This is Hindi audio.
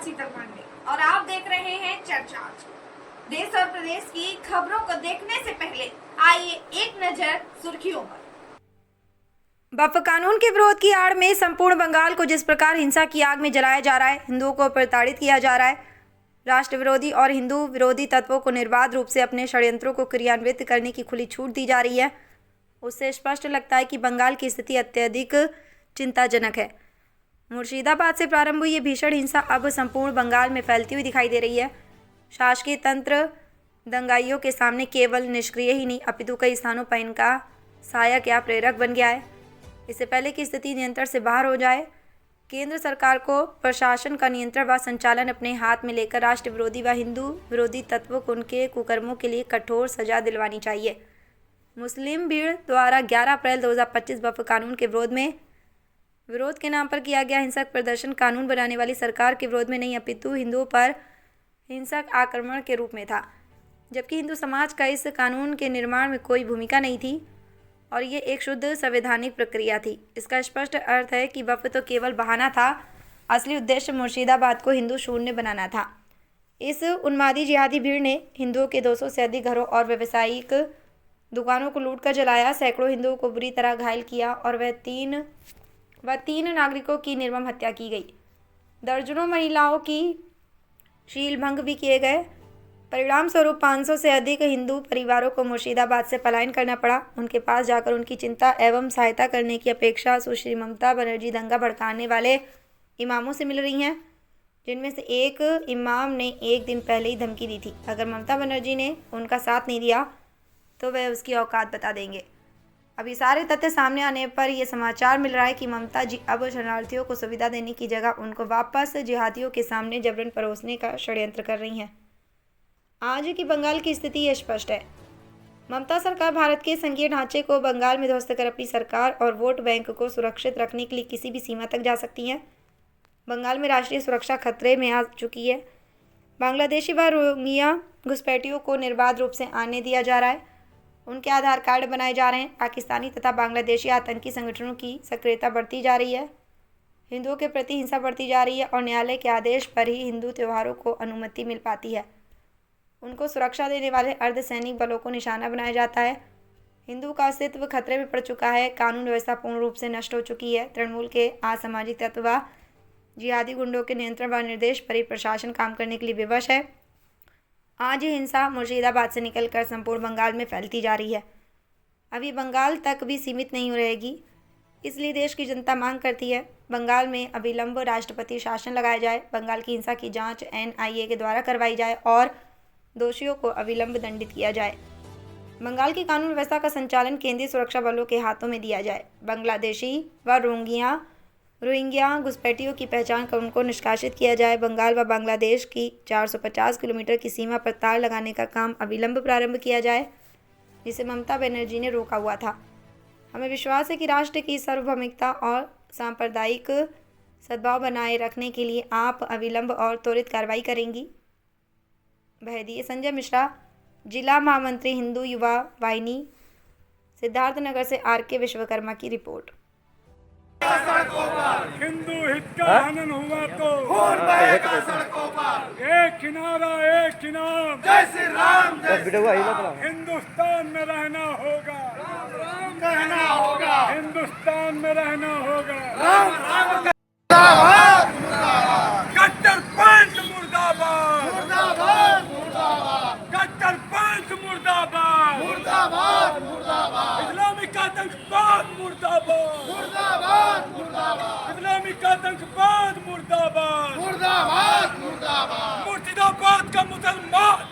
शीतल पांडे और आप देख रहे हैं चर्चा। देश और प्रदेश की खबरों को देखने से पहले आइए एक नजर सुर्खियों पर। वक्फ कानून के विरोध की आड़ में संपूर्ण बंगाल को जिस प्रकार हिंसा की आग में जलाया जा रहा है, हिंदुओं को प्रताड़ित किया जा रहा है, राष्ट्र विरोधी और हिंदू विरोधी तत्वों को निर्बाध रूप से अपने षड्यंत्रों को क्रियान्वित करने की खुली छूट दी जा रही है, उससे स्पष्ट लगता है कि बंगाल की स्थिति अत्यधिक चिंताजनक है। मुर्शिदाबाद से प्रारंभ हुई ये भीषण हिंसा अब संपूर्ण बंगाल में फैलती हुई दिखाई दे रही है। शासकीय तंत्र दंगाइयों के सामने केवल निष्क्रिय ही नहीं अपितु कई स्थानों पर इनका साया क्या प्रेरक बन गया है। इससे पहले कि स्थिति नियंत्रण से बाहर हो जाए, केंद्र सरकार को प्रशासन का नियंत्रण व संचालन अपने हाथ में लेकर राष्ट्र विरोधी व हिंदू विरोधी तत्वों को उनके कुकर्मों के लिए कठोर सजा दिलवानी चाहिए। मुस्लिम भीड़ द्वारा 11 अप्रैल 2025 वक्फ कानून के विरोध के नाम पर किया गया हिंसक प्रदर्शन कानून बनाने वाली सरकार के विरोध में नहीं अपितु हिंदुओं पर हिंसक आक्रमण के रूप में था, जबकि हिंदू समाज का इस कानून के निर्माण में कोई भूमिका नहीं थी और ये एक शुद्ध संवैधानिक प्रक्रिया थी। इसका स्पष्ट अर्थ है कि वक्फ तो केवल बहाना था, असली उद्देश्य मुर्शिदाबाद को हिंदू शून्य बनाना था। इस उन्मादी जिहादी भीड़ ने हिंदुओं के 200 से अधिक घरों और व्यावसायिक दुकानों को लूटकर जलाया, सैकड़ों हिंदुओं को बुरी तरह घायल किया और तीन नागरिकों की निर्मम हत्या की गई। दर्जनों महिलाओं की शील भंग भी किए गए। परिणाम स्वरूप 500 से अधिक हिंदू परिवारों को मुर्शिदाबाद से पलायन करना पड़ा। उनके पास जाकर उनकी चिंता एवं सहायता करने की अपेक्षा सुश्री ममता बनर्जी दंगा भड़काने वाले इमामों से मिल रही हैं, जिनमें से एक इमाम ने एक दिन पहले ही धमकी दी थी, अगर ममता बनर्जी ने उनका साथ नहीं दिया तो वह उसकी औकात बता देंगे। अब ये सारे तथ्य सामने आने पर यह समाचार मिल रहा है कि ममता जी अब शरणार्थियों को सुविधा देने की जगह उनको वापस जिहादियों के सामने जबरन परोसने का षड्यंत्र कर रही हैं। आज की बंगाल की स्थिति ये स्पष्ट है। ममता सरकार भारत के संघीय ढांचे को बंगाल में ध्वस्त कर अपनी सरकार और वोट बैंक को सुरक्षित रखने के लिए किसी भी सीमा तक जा सकती हैं। बंगाल में राष्ट्रीय सुरक्षा खतरे में आ चुकी है। बांग्लादेशी व रोहिंग्या घुसपैठियों को निर्बाध रूप से आने दिया जा रहा है। उनके आधार कार्ड बनाए जा रहे हैं। पाकिस्तानी तथा बांग्लादेशी आतंकी संगठनों की सक्रियता बढ़ती जा रही है। हिंदुओं के प्रति हिंसा बढ़ती जा रही है और न्यायालय के आदेश पर ही हिंदू त्योहारों को अनुमति मिल पाती है। उनको सुरक्षा देने वाले अर्धसैनिक बलों को निशाना बनाया जाता है। हिंदू का अस्तित्व खतरे में पड़ चुका है। कानून व्यवस्था पूर्ण रूप से नष्ट हो चुकी है। तृणमूल के असामाजिक तत्व व जिहादी गुंडों के नियंत्रण व निर्देश पर ही प्रशासन काम करने के लिए विवश है। आज ये हिंसा मुर्शिदाबाद से निकलकर संपूर्ण बंगाल में फैलती जा रही है। अभी बंगाल तक भी सीमित नहीं रहेगी, इसलिए देश की जनता मांग करती है बंगाल में अविलंब राष्ट्रपति शासन लगाया जाए, बंगाल की हिंसा की जांच NIA के द्वारा करवाई जाए और दोषियों को अविलंब दंडित किया जाए। बंगाल की कानून व्यवस्था का संचालन केंद्रीय सुरक्षा बलों के हाथों में दिया जाए। बांग्लादेशी व रोहिंग्या घुसपैठियों की पहचान कर उनको निष्कासित किया जाए। बंगाल व बांग्लादेश की 450 किलोमीटर की सीमा पर तार लगाने का काम अविलंब प्रारंभ किया जाए, जिसे ममता बनर्जी ने रोका हुआ था। हमें विश्वास है कि राष्ट्र की सार्वभौमिकता और सांप्रदायिक सद्भाव बनाए रखने के लिए आप अविलंब और त्वरित कार्रवाई करेंगी। बहदीय संजय मिश्रा, जिला महामंत्री हिंदू युवा वाहिनी, सिद्धार्थनगर से RK विश्वकर्मा की रिपोर्ट। हिंदू हित का हनन हुआ तो खून बहेगा सड़कों पर। एक किनारा एक इनाम, जय श्री राम जय श्री राम। हिंदुस्तान में रहना होगा, राम राम कहना होगा। हिंदुस्तान में रहना होगा, राम राम मुर्दाबाद मुर्दाबाद। कट्टरपंथ मुर्दाबाद मुर्दाबाद मुर्दाबाद। कट्टरपंथ मुर्दाबाद मुर्दाबाद मुर्दाबाद। इस्लामिक आतंकवाद मुर्दाबाद मुर्दाबाद मुर्दाबाद। इस्लामिक आतंकवाद मुर्दाबाद मुर्दाबाद मुर्दाबाद। मुर्शिदाबाद का मुसलमान